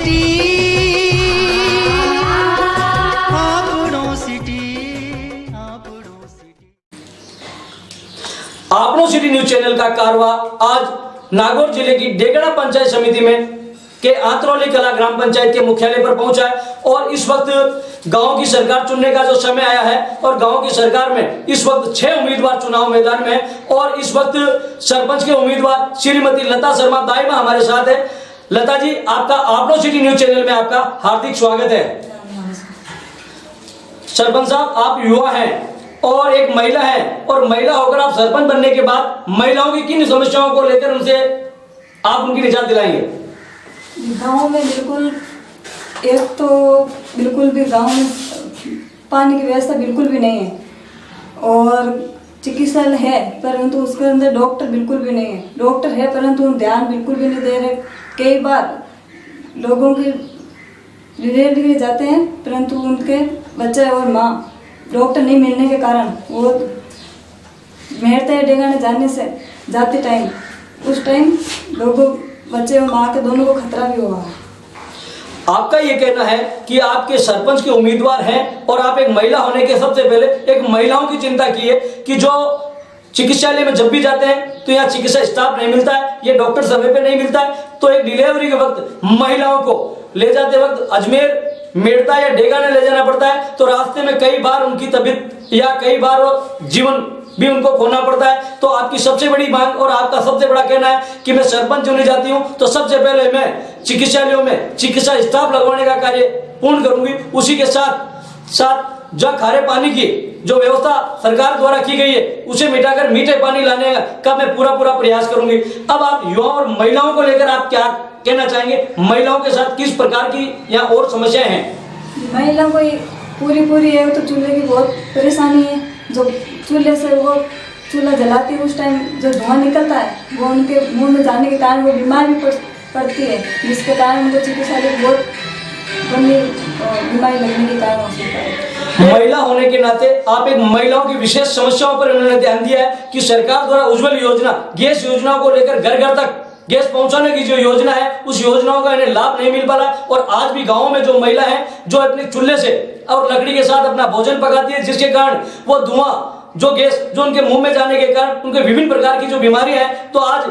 City आपड़ो city आपड़ो city. आपनो सिटी न्यूज चैनल का कारवा आज नागौर जिले की डेगड़ा पंचायत समिति में के आंतरौली कला ग्राम पंचायत के मुख्यालय पर पहुंचा है और इस वक्त गांव की सरकार चुनने का जो समय आया है और गांव की सरकार में इस वक्त 6 उम्मीदवार चुनाव मैदान में है और इस वक्त सरपंच के उम्मीदवार श्रीमती लता शर्मा दाइमा हमारे साथ है। लता जी, आपका आपनो सिटी न्यूज चैनल में आपका हार्दिक स्वागत है। सरपंच साहब, आप युवा हैं और एक महिला है और महिला होकर आप सरपंच बनने के बाद महिलाओं की किन समस्याओं को लेकर उनसे आप उनकी निजात दिलाएंगे? गांव में एक तो बिल्कुल भी गांव में पानी की व्यवस्था बिल्कुल भी नहीं है और चिकित्सालय है परंतु उसके अंदर डॉक्टर बिल्कुल भी नहीं है। डॉक्टर है परंतु उन ध्यान बिल्कुल भी नहीं दे रहे। कई बार लोगों के डिलीवरी जाते हैं परंतु उनके बच्चे और माँ डॉक्टर नहीं मिलने के कारण वो मेहरते हैं डेगाने जाते टाइम उस टाइम लोगों बच्चे और माँ के दोनों को खतरा भी हुआ है। आपका ये कहना है कि आपके सरपंच के उम्मीदवार हैं और आप एक महिला होने के सबसे पहले एक महिलाओं की चिंता की है कि जो चिकित्सालय में जब भी जाते हैं तो यहाँ चिकित्सा स्टाफ नहीं मिलता है, ये डॉक्टर समय पे नहीं मिलता है, तो एक डिलीवरी के वक्त महिलाओं को ले जाते वक्त अजमेर, मेड़ता या डेगाने ले जाना पड़ता है तो रास्ते में कई बार उनकी तबीयत या कई बार वो जीवन भी उनको खोना पड़ता है। तो आपकी सबसे बड़ी मांग और आपका सबसे बड़ा कहना है कि मैं सरपंच होने जाती हूँ तो सबसे पहले मैं चिकित्सालयों में चिकित्सा स्टाफ लगवाने का कार्य पूर्ण करूंगी। उसी के साथ साथ जो खारे पानी की जो व्यवस्था सरकार द्वारा की गई है उसे मिटाकर मीठे पानी लाने का मैं पूरा प्रयास करूंगी। अब आप युवा और महिलाओं को लेकर आप क्या कहना चाहेंगे? महिलाओं के साथ किस प्रकार की या और समस्याएं हैं? महिलाओं को पूरी है तो चूल्हे की बहुत परेशानी है। जो चूल्हे से वो चूल्हा जलाती है उस टाइम जो धुआं निकलता है वो उनके मुंह में जाने के कारण वो बीमार भी पड़ती है, जिसके कारण उनको चिकित्सालय बहुत गंभीर बीमारी लगने के कारण हो सकता है। महिला होने के नाते आप एक महिलाओं की विशेष समस्याओं पर उन्होंने ध्यान दिया है कि सरकार द्वारा उज्ज्वल योजना गैस योजना को लेकर घर घर तक गैस पहुंचाने की जो योजना है उस योजनाओं का इन्हें लाभ नहीं मिल पा रहा है और आज भी गाँव में जो महिला है जो अपने चूल्हे से और लकड़ी के साथ अपना भोजन पकाती है जिसके कारण वो धुआं जो गैस जो उनके मुंह में जाने के कारण उनके विभिन्न प्रकार की जो बीमारियां हैं, तो आज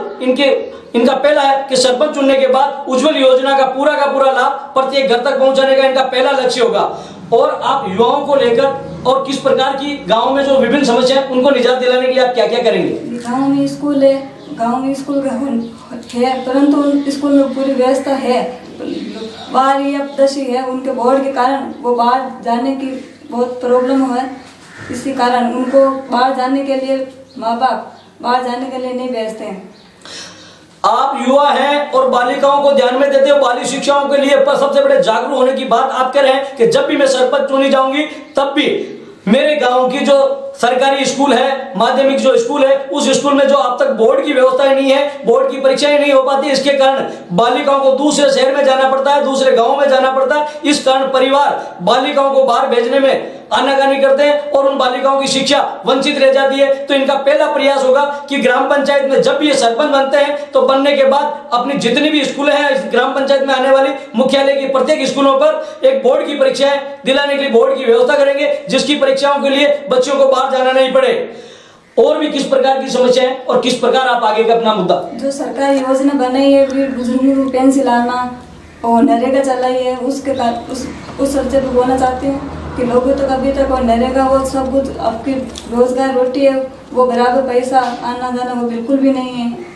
इनका पहला है कि सरपंच चुनने के बाद उज्ज्वल योजना का पूरा लाभ प्रत्येक घर तक पहुंचाने का इनका पहला लक्ष्य होगा। और आप युवाओं को लेकर और किस प्रकार की गाँव में जो विभिन्न समस्या है उनको निजात दिलाने के लिए आप क्या क्या करेंगे? गाँव में स्कूल है, गाँव में स्कूल है परंतु स्कूल में पूरी व्यवस्था है, 12वीं या 10वीं है, उनके बोर्ड के कारण वो बाहर जाने की बहुत प्रॉब्लम है। इसी कारण उनको बाहर जाने के लिए माँ बाप बाहर जाने के लिए नहीं भेजते हैं। आप युवा हैं और बालिकाओं को ध्यान में देते हो, बालिक शिक्षाओं के लिए पर सबसे बड़े जागरूक होने की बात आप कह रहे हैं कि जब भी मैं सरपंच चुनी जाऊंगी तब भी मेरे गांव की जो सरकारी स्कूल है, माध्यमिक जो स्कूल है, उस स्कूल में जो अब तक बोर्ड की व्यवस्था नहीं है, बोर्ड की परीक्षाएं नहीं हो पाती, इसके कारण बालिकाओं को दूसरे शहर में जाना पड़ता है, दूसरे गांव में जाना पड़ता है। इस कारण परिवार बालिकाओं को बाहर भेजने में आनाकानी करते हैं और उन बालिकाओं की शिक्षा वंचित रह जाती है। तो इनका पहला प्रयास होगा कि ग्राम पंचायत में जब भी ये सरपंच बनते हैं तो बनने के बाद अपनी जितनी भी स्कूल हैं इस ग्राम पंचायत में आने वाली मुख्यालय की प्रत्येक स्कूलों पर एक बोर्ड की परीक्षाएं दिलाने के लिए बोर्ड की व्यवस्था करेंगे, जिसकी परीक्षाओं के लिए बच्चों को बाहर जाना नहीं पड़े। और भी किस प्रकार की समस्या है और किस प्रकार आप आगे का अपना मुद्दा? जो सरकारी योजना बनाई है बुजुर्गों को पेंशन लाना और नरेगा चलाई है उसके उस चर्चे पर बोलना चाहती हूँ कि लोगों तक अभी तक और नरेगा वो सब कुछ आपकी रोजगार रोटी है वो बराबर पैसा आना जाना वो बिल्कुल भी नहीं है।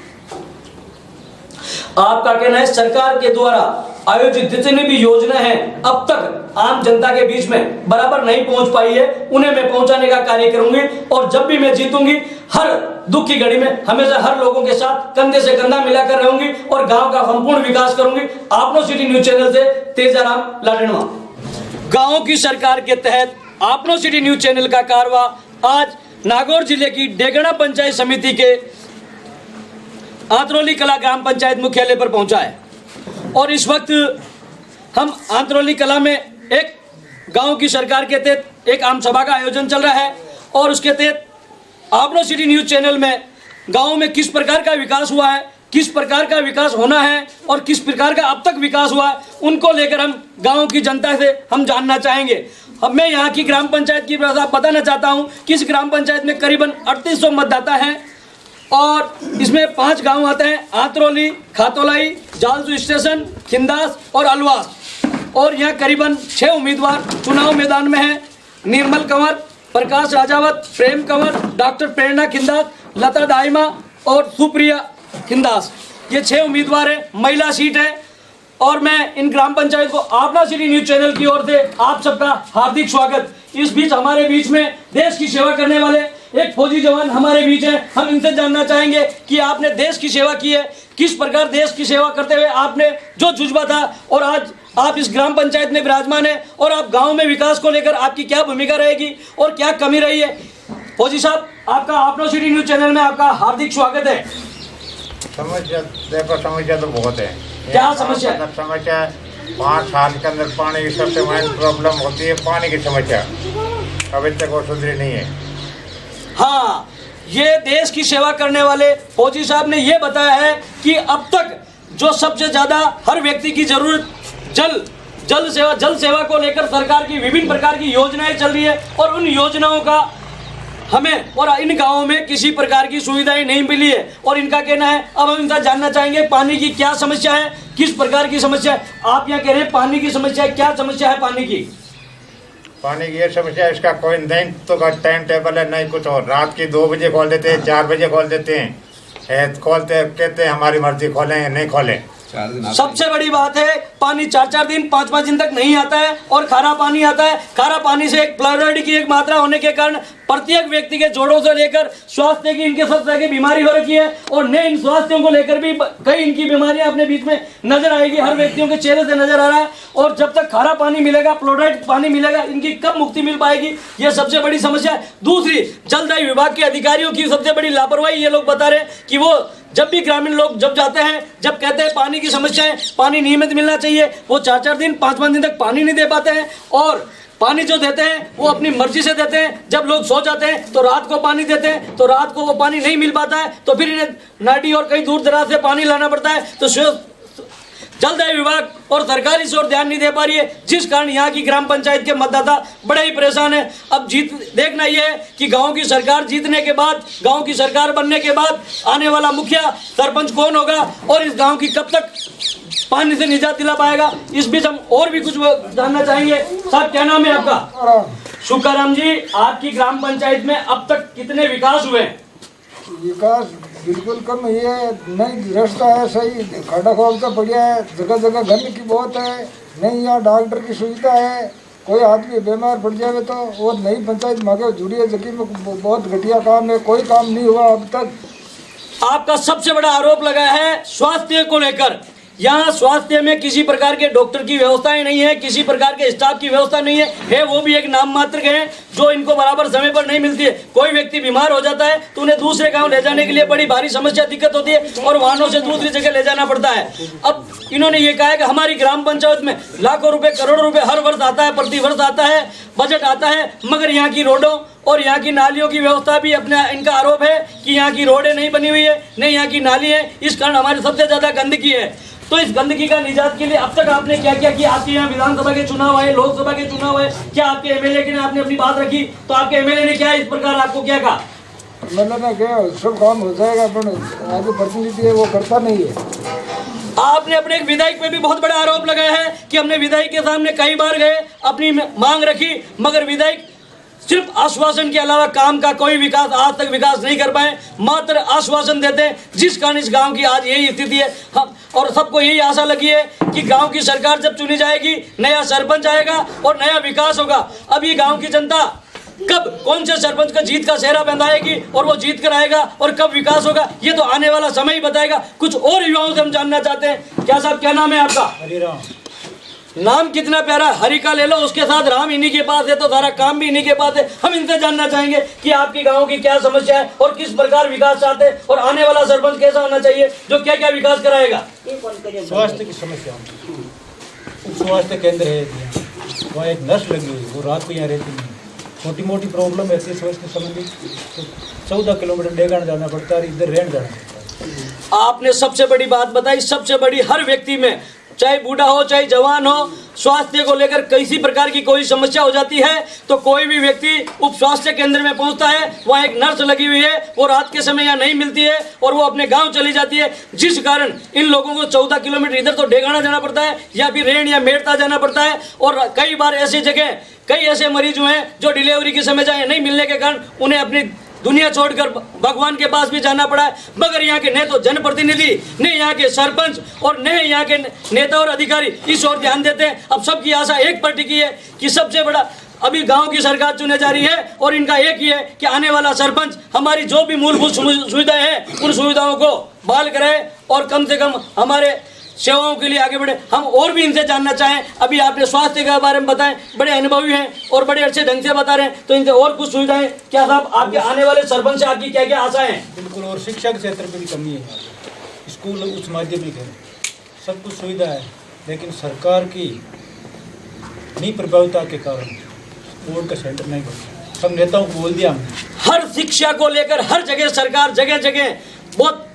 आपका कहना है सरकार के द्वारा आयोजित जितनी भी योजना है अब तक आम जनता के बीच में बराबर नहीं पहुंच पाई है, उन्हें मैं पहुंचाने का कार्य करूंगी और जब भी मैं जीतूंगी हर दुख की घड़ी में हमेशा हर लोगों के साथ कंधे से कंधा मिलाकर रहूंगी और गांव का संपूर्ण विकास करूंगी। आपनो सिटी न्यूज चैनल से तेजाराम लाडनवा। गांव की सरकार के तहत आपनो सिटी न्यूज चैनल का कारवा आज नागौर जिले की डेगड़ा पंचायत समिति के आंतरौली कला ग्राम पंचायत मुख्यालय पर पहुंचा है और इस वक्त हम आंतरौली कला में एक गांव की सरकार के तहत एक आम सभा का आयोजन चल रहा है और उसके तहत आपनो सिटी न्यूज चैनल में गांव में किस प्रकार का विकास हुआ है, किस प्रकार का विकास होना है और किस प्रकार का अब तक विकास हुआ है, उनको लेकर हम गांव की जनता से हम जानना चाहेंगे। अब मैं यहाँ की ग्राम पंचायत की व्यवस्था बताना चाहता हूँ कि इस ग्राम पंचायत में करीबन 3800 मतदाता हैं और इसमें 5 गांव आते हैं, आतरौली, खातोलाई, जालसू स्टेशन, खिंदास और अलवास। और यहाँ करीबन 6 उम्मीदवार चुनाव मैदान में हैं। निर्मल कंवर, प्रकाश राजावत, प्रेम कंवर, डॉक्टर प्रेरणा खिंदास, लता दाइमा और सुप्रिया खिंदास, ये 6 उम्मीदवार हैं। महिला सीट है और मैं इन ग्राम पंचायत को अपना सिटी न्यूज चैनल की ओर से आप सबका हार्दिक स्वागत। इस बीच हमारे बीच में देश की सेवा करने वाले एक फौजी जवान हमारे बीच हैं। हम इनसे जानना चाहेंगे कि आपने देश की सेवा की है, किस प्रकार देश की सेवा करते हुए आपने जो जुज्बा था और आज आप इस ग्राम पंचायत में विराजमान है और आप गांव में विकास को लेकर आपकी क्या भूमिका रहेगी और क्या कमी रही है। फौजी साहब, आपका अपना सिटी न्यूज चैनल में आपका हार्दिक स्वागत है। समस्या देखो, समस्या तो बहुत है। क्या समस्या? 5 साल के अंदर पानी की सबसे मेन प्रॉब्लम होती है, पानी की समस्या अभी तक वो सुधरी नहीं है। हाँ, ये देश की सेवा करने वाले फौजी साहब ने ये बताया है कि अब तक जो सबसे ज्यादा हर व्यक्ति की जरूरत जल सेवा को लेकर सरकार की विभिन्न प्रकार की योजनाएं चल रही है और उन योजनाओं का हमें और इन गांवों में किसी प्रकार की सुविधाएं नहीं मिली है और इनका कहना है। अब हम इनका जानना चाहेंगे पानी की क्या समस्या है, किस प्रकार की समस्या है। आप यहाँ कह रहे हैं पानी की समस्या है, क्या समस्या है पानी की? पानी की ये समस्या, इसका कोई नहीं तो का टाइम टेबल है, नहीं कुछ और। रात की 2 बजे खोल देते हैं, 4 बजे खोल देते हैं, खोलते कहते हैं हमारी मर्जी, खोलें नहीं खोलें। सबसे बड़ी बात है पानी 4-4 दिन 5-5 दिन तक नहीं आता है और खारा पानी आता है। खारा पानी से एक फ्लोराइड की एक मात्रा होने के कारण प्रत्येक व्यक्ति के जोड़ों से लेकर स्वास्थ्य की इनके सब तरह की बीमारी हो रखी है और नए इन स्वास्थ्यों को लेकर भी कई इनकी बीमारियां अपने बीच में नजर आएगी, हर व्यक्तियों के चेहरे से नजर आ रहा है। और जब तक खारा पानी मिलेगा, फ्लोराइड पानी मिलेगा, इनकी कब मुक्ति मिल पाएगी, यह सबसे बड़ी समस्या है। दूसरी, जलदायी विभाग के अधिकारियों की सबसे बड़ी लापरवाही। ये लोग बता रहे हैं कि वो जब भी ग्रामीण लोग जब जाते हैं, जब कहते हैं पानी की समस्या है, पानी नियमित मिलना चाहिए, वो 4-4 दिन 5-5 दिन तक पानी नहीं दे पाते हैं और पानी जो देते हैं वो अपनी मर्जी से देते हैं। जब लोग सो जाते हैं तो रात को पानी देते हैं, तो रात को वो पानी नहीं मिल पाता है, तो फिर इन्हें नाडी और कई दूर दराज से पानी लाना पड़ता है। तो जलदायी विभाग और सरकार इस ओर ध्यान नहीं दे पा रही है, जिस कारण यहाँ की ग्राम पंचायत के मतदाता बड़े ही परेशान है। अब देखना यह है कि गांव की सरकार जीतने के बाद, गांव की सरकार बनने के बाद आने वाला मुखिया सरपंच कौन होगा और इस गांव की कब तक पानी से निजात दिला पाएगा। इस बीच हम और भी कुछ जानना चाहेंगे। साहब, क्या नाम है आपका? शुक्राराम जी, आपकी ग्राम पंचायत में अब तक कितने विकास हुए? विकास बिल्कुल कम ही है, नहीं रास्ता है सही, खड़ा खोल का बढ़िया है, जगह जगह गंद की बहुत है, नहीं यहाँ डॉक्टर की सुविधा है, कोई आदमी बीमार पड़ जाए तो। और नई पंचायत मांगे जुड़ी है, जबकि में बहुत घटिया काम है, कोई काम नहीं हुआ अब तक। आपका सबसे बड़ा आरोप लगा है स्वास्थ्य को लेकर। यहाँ स्वास्थ्य में किसी प्रकार के डॉक्टर की व्यवस्थाएं नहीं है, किसी प्रकार के स्टाफ की व्यवस्था नहीं है वो भी एक नाम मात्र के हैं जो इनको बराबर समय पर नहीं मिलती है। कोई व्यक्ति बीमार हो जाता है तो उन्हें दूसरे गांव ले जाने के लिए बड़ी भारी समस्या दिक्कत होती है और वाहनों से दूसरी जगह ले जाना पड़ता है। अब इन्होंने ये कहा है कि हमारी ग्राम पंचायत में लाखों रुपए, करोड़ों रुपए हर वर्ष आता है, प्रति वर्ष आता है, बजट आता है, मगर यहाँ की रोडों और यहाँ की नालियों की व्यवस्था भी अपना इनका आरोप है कि यहाँ की रोडें नहीं बनी हुई है, नहीं यहाँ की नाली है, इस कारण हमारे सबसे ज्यादा गंदगी है। तो इस गंदगी का निजात के लिए अब तक आपने क्या क्या किया? आपके यहाँ विधानसभा के चुनाव आए, लोकसभा के चुनाव आए, क्या आपके एमएलए के ने आपने अपनी बात रखी? तो आपके एमएलए ने क्या इस प्रकार आपको क्या कहा? मैंने क्या सब काम हो जाएगा, पर आगे प्रतिनिधि है वो करता नहीं है। आपने अपने एक विधायक पे भी बहुत बड़ा आरोप लगाया है कि हमने विधायक के सामने कई बार गए, अपनी मांग रखी, मगर विधायक सिर्फ आश्वासन के अलावा काम का कोई विकास आज तक विकास नहीं कर पाए, मात्र आश्वासन देते हैं, जिस कारण इस गांव की आज यही स्थिति है। और सबको यही आशा लगी है कि गांव की सरकार जब चुनी जाएगी, नया सरपंच आएगा और नया विकास होगा। अब ये गांव की जनता कब कौन से सरपंच का जीत का सेहरा बंधाएगी और वो जीत कर आएगा और कब विकास होगा, ये तो आने वाला समय ही बताएगा। कुछ और युवाओं से हम जानना चाहते हैं। क्या साहब, क्या नाम है आपका? हरिराम। नाम कितना प्यारा, हरि का ले लो, उसके साथ राम इन्हीं के पास है तो सारा काम भी इन्हीं के पास है। हम इनसे जानना चाहेंगे कि आपके गांव की क्या समस्या है और किस प्रकार विकास चाहते हैं और आने वाला सरपंच कैसा होना चाहिए जो क्या क्या विकास कराएगा। स्वास्थ्य की समस्या, स्वास्थ्य केंद्र है, वहाँ एक नर्स लगी हुई, वो रात को यहाँ रहती नहीं, मोटी मोटी प्रॉब्लम रहती है स्वास्थ्य संबंधित, तो 14 किलोमीटर डेगान जाना पड़ता है, इधर रेंट जाना पड़ता है। आपने सबसे बड़ी बात बताई, सबसे बड़ी हर व्यक्ति में, चाहे बूढ़ा हो चाहे जवान हो, स्वास्थ्य को लेकर किसी प्रकार की कोई समस्या हो जाती है तो कोई भी व्यक्ति उप स्वास्थ्य केंद्र में पहुंचता है, वहाँ एक नर्स लगी हुई है, वो रात के समय यहाँ नहीं मिलती है और वो अपने गांव चली जाती है, जिस कारण इन लोगों को 14 किलोमीटर इधर तो डेगाना जाना पड़ता है या फिर रेण या मेड़ता जाना पड़ता है। और कई बार ऐसी जगह कई ऐसे मरीज हुए हैं जो डिलीवरी के समय जहाँ नहीं मिलने के कारण उन्हें अपनी दुनिया छोड़कर भगवान के पास भी जाना पड़ा है। मगर यहाँ के न तो जनप्रतिनिधि, न यहाँ के सरपंच और न यहाँ के नेता और अधिकारी इस ओर ध्यान देते हैं। अब सबकी आशा एक पर टिकी है कि सबसे बड़ा अभी गांव की सरकार चुने जा रही है और इनका एक ही है कि आने वाला सरपंच हमारी जो भी मूलभूत सुविधाएं हैं उन सुविधाओं को बहाल कराए और कम से कम हमारे सेवाओं के लिए आगे बढ़े। हम और भी इनसे जानना चाहें, अभी आपने स्वास्थ्य के बारे में बताएं, बड़े अनुभवी हैं और बड़े अच्छे ढंग से बता रहे हैं, तो इनसे और कुछ सुविधाएं क्या साहब आपके आने वाले सरपंच से आपकी क्या क्या आशाएं हैं? बिल्कुल, और शिक्षा के क्षेत्र में भी कमी है। स्कूल उच्च माध्यमिक है, सब कुछ सुविधा है, लेकिन सरकार की निप्रभावता के कारण बोर्ड का सेंटर नहीं बना। सब नेताओं को बोल दिया हमने। हर शिक्षा को लेकर हर जगह सरकार जगह जगह बहुत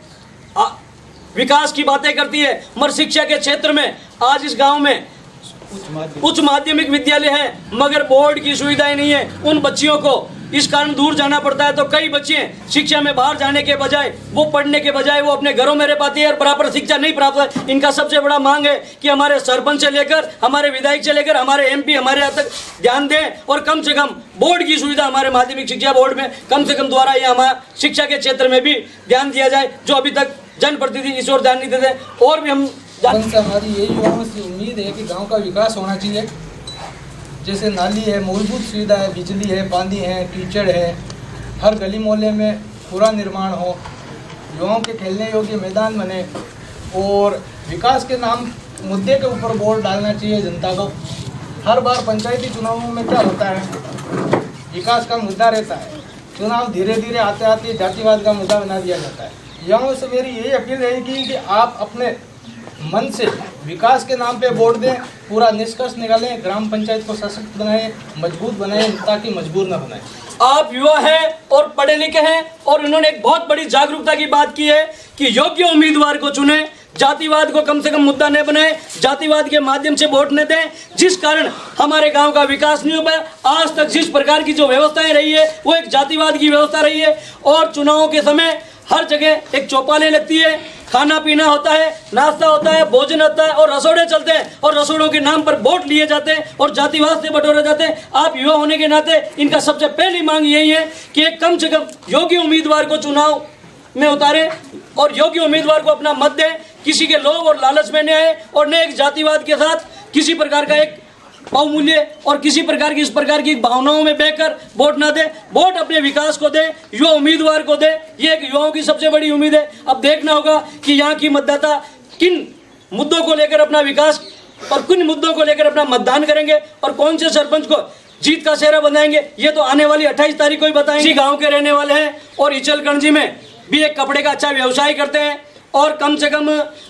विकास की बातें करती है, मगर शिक्षा के क्षेत्र में आज इस गांव में उच्च माध्यमिक विद्यालय है मगर बोर्ड की सुविधाएं नहीं है। उन बच्चियों को इस कारण दूर जाना पड़ता है, तो कई बच्चे शिक्षा में बाहर जाने के बजाय, वो पढ़ने के बजाय वो अपने घरों में रह पाती है और बराबर शिक्षा नहीं प्राप्त है। इनका सबसे बड़ा मांग है कि हमारे सरपंच से लेकर हमारे विधायक से लेकर हमारे MP हमारे यहाँ तक ध्यान दें और कम से कम बोर्ड की सुविधा हमारे माध्यमिक शिक्षा बोर्ड में कम से कम द्वारा या हमारा शिक्षा के क्षेत्र में भी ध्यान दिया जाए, जो अभी तक जनप्रतिनिधि इस ओर ध्यान नहीं देते। और भी हम हमारी यही युवाओं से उम्मीद है कि गांव का विकास होना चाहिए, जैसे नाली है, मूलभूत सुविधा है, बिजली है, पानी है, कीचड़ है, हर गली मोहल्ले में पूरा निर्माण हो, युवाओं के खेलने योग्य मैदान बने और विकास के नाम मुद्दे के ऊपर वोट डालना चाहिए जनता को। हर बार पंचायती चुनावों में क्या होता है, विकास का मुद्दा रहता है, चुनाव धीरे धीरे आते आते जातिवाद का मुद्दा बना दिया जाता है। युवाओं से मेरी यही अपील रहेगी कि आप अपने मन से विकास के नाम पे वोट दें, पूरा निष्कर्ष निकालें, ग्राम पंचायत को सशक्त बनाएं, मजबूत बनाएं, ताकि मजबूर न बनाएं। आप युवा हैं और पढ़े लिखे हैं और इन्होंने एक बहुत बड़ी जागरूकता की बात की है कि योग्य उम्मीदवार को चुने, जातिवाद को कम से कम मुद्दा न बनाए, जातिवाद के माध्यम से वोट न दें, जिस कारण हमारे गांव का विकास नहीं हो पाया। आज तक जिस प्रकार की जो व्यवस्थाएं रही है वो एक जातिवाद की व्यवस्था रही है और चुनावों के समय हर जगह एक चौपालें लगती है, खाना पीना होता है, नाश्ता होता है, भोजन होता है और रसोड़े चलते हैं और रसोड़ों के नाम पर वोट लिए जाते हैं और जातिवाद से बटोरे जाते हैं। आप युवा होने के नाते इनका सबसे पहली मांग यही है कि एक कम से कम योग्य उम्मीदवार को चुनाव में उतारें और योग्य उम्मीदवार को अपना मत दें, किसी के लोभ और लालच में न आए और न एक जातिवाद के साथ किसी प्रकार का एक बहुमूल्य और किसी प्रकार की इस प्रकार की भावनाओं में बहकर वोट ना दे। वोट अपने विकास को दे, युवा उम्मीदवार को दे, ये एक युवाओं की सबसे बड़ी उम्मीद है। अब देखना होगा कि यहाँ की मतदाता किन मुद्दों को लेकर अपना विकास और किन मुद्दों को लेकर अपना मतदान करेंगे और कौन से सरपंच को जीत का सेहरा बनाएंगे, ये तो आने वाली 28 तारीख को ही बताएंगे। इसी गाँव के रहने वाले हैं और इचलकरंजी में भी एक कपड़े का अच्छा व्यवसाय करते हैं और कम से कम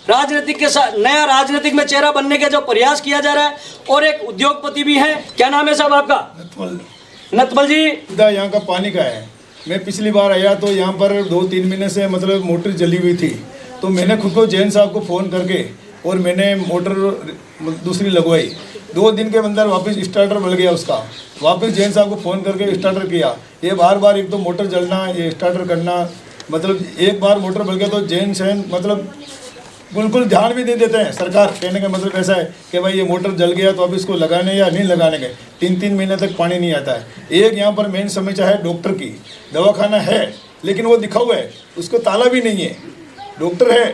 राजनीतिक के साथ नया राजनीतिक में चेहरा बनने के जो प्रयास किया जा रहा है और एक उद्योगपति भी है। क्या नाम है साहब आपका? नतमल जी। यहाँ का पानी का है। मैं पिछली बार आया तो यहाँ पर 2-3 महीने से मतलब मोटर जली हुई थी, तो मैंने खुद को जैन साहब को फ़ोन करके और मैंने मोटर दूसरी लगवाई। 2 दिन के अंदर वापस स्टार्टर बल गया उसका, वापस जैन साहब को फ़ोन करके स्टार्टर किया। ये बार बार एक तो मोटर जलना, ये स्टार्टर करना, मतलब एक बार मोटर बल गया तो जैन सहन मतलब बिल्कुल ध्यान भी नहीं देते हैं। सरकार कहने का मतलब ऐसा है कि भाई ये मोटर जल गया तो अब इसको लगाने या नहीं लगाने के 3-3 महीने तक पानी नहीं आता है। एक यहाँ पर मेन समस्या है डॉक्टर की। दवाखाना है लेकिन वो दिखा हुआ है, उसको ताला भी नहीं है। डॉक्टर है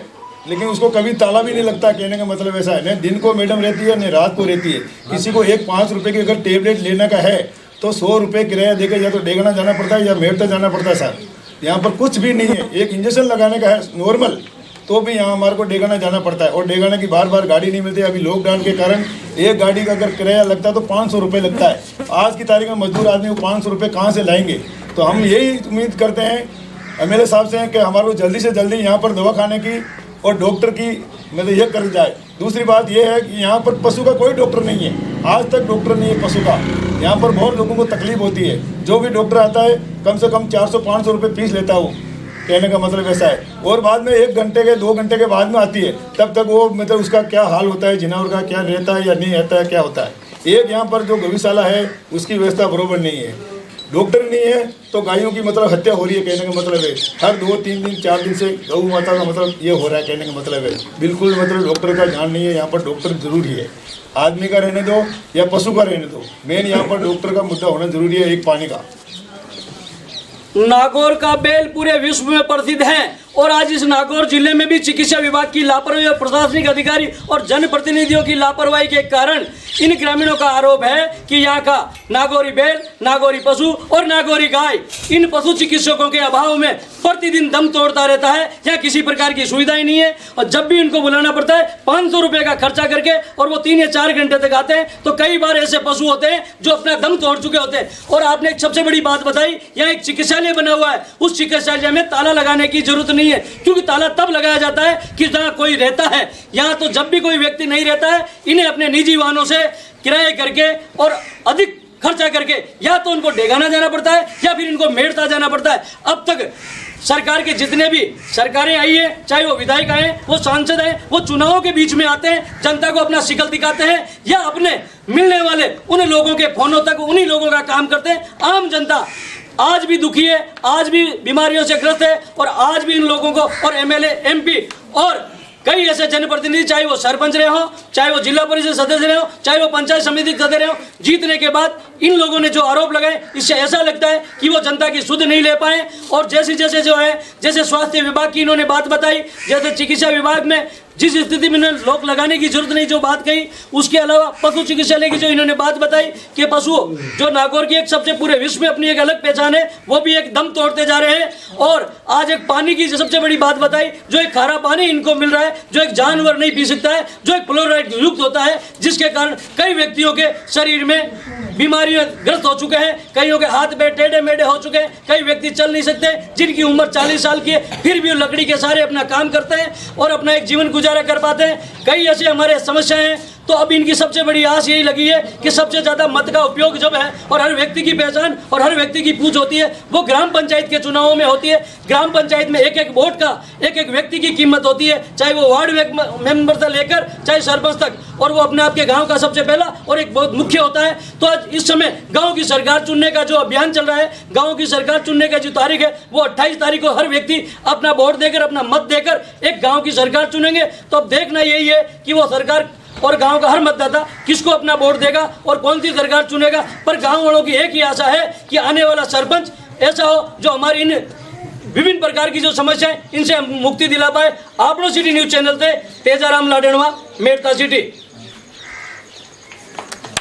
लेकिन उसको कभी ताला भी नहीं लगता। कहने का मतलब ऐसा है, न दिन को मैडम रहती है न रात को रहती है। किसी को 5 रुपये की अगर टेबलेट लेने का है तो 100 रुपये किराया देकर या तो डेगना जाना पड़ता है या मेड़ता जाना पड़ता है। सर यहाँ पर कुछ भी नहीं है। एक इंजेक्शन लगाने का है नॉर्मल तो भी यहाँ हमारे को डेगाना जाना पड़ता है और डेगाना की बार बार गाड़ी नहीं मिलती। अभी लॉकडाउन के कारण एक गाड़ी का अगर किराया लगता है तो 500 रुपये लगता है। आज की तारीख में मजदूर आदमी को 500 रुपये कहाँ से लाएंगे? तो हम यही उम्मीद करते हैं MLA साहब से कि हमारे को जल्दी से जल्दी यहाँ पर दवाखाने की और डॉक्टर की मतलब ये कर जाए। दूसरी बात ये है कि यहाँ पर पशु का कोई डॉक्टर नहीं है, आज तक डॉक्टर नहीं है पशु का। यहाँ पर बहुत लोगों को तकलीफ होती है। जो भी डॉक्टर आता है कम से कम 400-500 रुपये फीस लेता हो कहने का मतलब ऐसा है। और बाद में 1 घंटे के 2 घंटे के बाद में आती है, तब तक वो मतलब उसका क्या हाल होता है, जानवर का क्या रहता है या नहीं रहता है, क्या होता है। एक यहाँ पर जो गौशाला है उसकी व्यवस्था बरोबर नहीं है, डॉक्टर नहीं है, तो गायों की मतलब हत्या हो रही है। कहने का मतलब है हर 2-3 दिन 4 दिन से गौ माता का मतलब ये हो रहा है। कहने का मतलब है बिल्कुल मतलब डॉक्टर का ध्यान नहीं है। यहाँ पर डॉक्टर जरूरी है, आदमी का रहने दो या पशु का रहने दो, मेन यहाँ पर डॉक्टर का मुद्दा होना जरूरी है, एक पानी का। नागौर का बेल पूरे विश्व में प्रसिद्ध है और आज इस नागौर जिले में भी चिकित्सा विभाग की लापरवाही और प्रशासनिक अधिकारी और जनप्रतिनिधियों की लापरवाही के कारण इन ग्रामीणों का आरोप है कि यहाँ का नागौरी बैल, नागौरी पशु और नागौरी गाय इन पशु चिकित्सकों के अभाव में प्रतिदिन दम तोड़ता रहता है। यहाँ किसी प्रकार की सुविधा ही नहीं है और जब भी इनको बुलाना पड़ता है 500 रुपये का खर्चा करके और वो 3 या 4 घंटे तक आते हैं। तो कई बार ऐसे पशु होते हैं जो अपना दम तोड़ चुके होते हैं। और आपने एक सबसे बड़ी बात बताई, यहाँ एक चिकित्सालय बना हुआ है, उस चिकित्सालय में ताला लगाने की जरूरत नहीं है, क्योंकि ताला तब लगाया जाता है कि जहाँ कोई रहता है। यहाँ तो जब भी कोई व्यक्ति नहीं रहता है, इन्हें अपने निजी वाहनों से किराए करके और अधिक खर्चा करके या तो उनको डेगाना जाना पड़ता है या फिर इनको मेड़ता जाना पड़ता है। अब तक सरकार के जितने भी सरकारें आई है, चाहे वो विधायक आए, वो सांसद हैं, वो चुनावों के बीच में आते हैं, जनता को अपना शिकल दिखाते हैं या अपने मिलने वाले उन लोगों के फोनों तक उन्हीं लोगों का काम करते हैं। आम जनता आज भी दुखी है, आज भी बीमारियों से ग्रस्त है और आज भी इन लोगों को और एमएलए, एमपी और कई ऐसे जनप्रतिनिधि, चाहे वो सरपंच रहे हो, चाहे वो जिला परिषद सदस्य रहे हो, चाहे वो पंचायत समिति सदस्य रहे हो, जीतने के बाद इन लोगों ने जो आरोप लगाए, इससे ऐसा लगता है कि वो जनता की सुध नहीं ले पाए। और जैसे जैसे जो है, जैसे स्वास्थ्य विभाग की इन्होंने बात बताई, जैसे चिकित्सा विभाग में जिस स्थिति में इन्होंने लोग लगाने की जरूरत नहीं जो बात कही, उसके अलावा पशु चिकित्सालय की जो इन्होंने बात बताई कि पशु जो नागौर की एक सबसे पूरे विश्व में अपनी एक अलग पहचान है, वो भी एक दम तोड़ते जा रहे हैं। और आज एक पानी की सबसे बड़ी बात बताई, जो एक खारा पानी इनको मिल रहा है, जो एक जानवर नहीं पी सकता है, जो एक फ्लोराइड युक्त होता है, जिसके कारण कई व्यक्तियों के शरीर में बीमारियां ग्रस्त हो चुके हैं, कईयों के हाथ में टेढ़े मेढ़े हो चुके हैं, कई व्यक्ति चल नहीं सकते, जिनकी उम्र 40 साल की है, फिर भी वो लकड़ी के सहारे अपना काम करते हैं और अपना एक जीवन गुजारा कर पाते हैं। कई ऐसे हमारे समस्याएं हैं। तो अब इनकी सबसे बड़ी आस यही लगी है कि सबसे ज़्यादा मत का उपयोग जब है और हर व्यक्ति की पहचान और हर व्यक्ति की पूछ होती है, वो ग्राम पंचायत के चुनावों में होती है। ग्राम पंचायत में एक एक वोट का एक एक व्यक्ति की कीमत होती है, चाहे वो वार्ड मेंबर से लेकर चाहे सरपंच तक, और वो अपने आपके गांव का सबसे पहला और एक बहुत मुख्य होता है। तो आज इस समय गांव की सरकार चुनने का जो अभियान चल रहा है, गांव की सरकार चुनने का जो तारीख है वो 28 तारीख को हर व्यक्ति अपना वोट देकर, अपना मत देकर एक गाँव की सरकार चुनेंगे। तो अब देखना यही है कि वो सरकार और गांव का हर मतदाता किसको अपना वोट देगा और कौन सी सरकार चुनेगा। पर गांव वालों की एक ही आशा है कि आने वाला सरपंच ऐसा हो जो हमारी इन विभिन्न प्रकार की जो समस्याएं इनसे मुक्ति दिला पाए। आपनो सिटी न्यूज चैनल से तेजाराम लाडेनवा, मेड़ता सिटी।